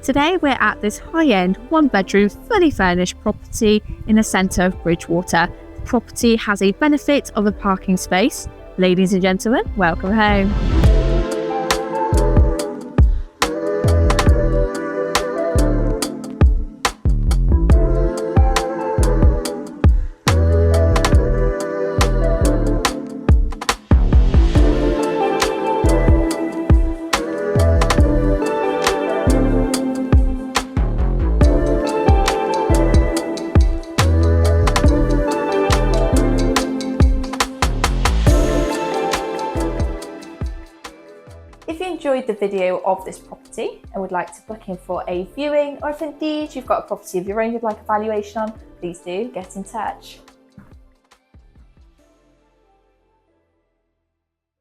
Today we're at this high-end, one-bedroom, fully furnished property in the centre of Bridgwater. The property has a benefit of a parking space. Ladies and gentlemen, welcome home. If you enjoyed the video of this property and would like to book in for a viewing, or if indeed you've got a property of your own you'd like a valuation on, please do get in touch.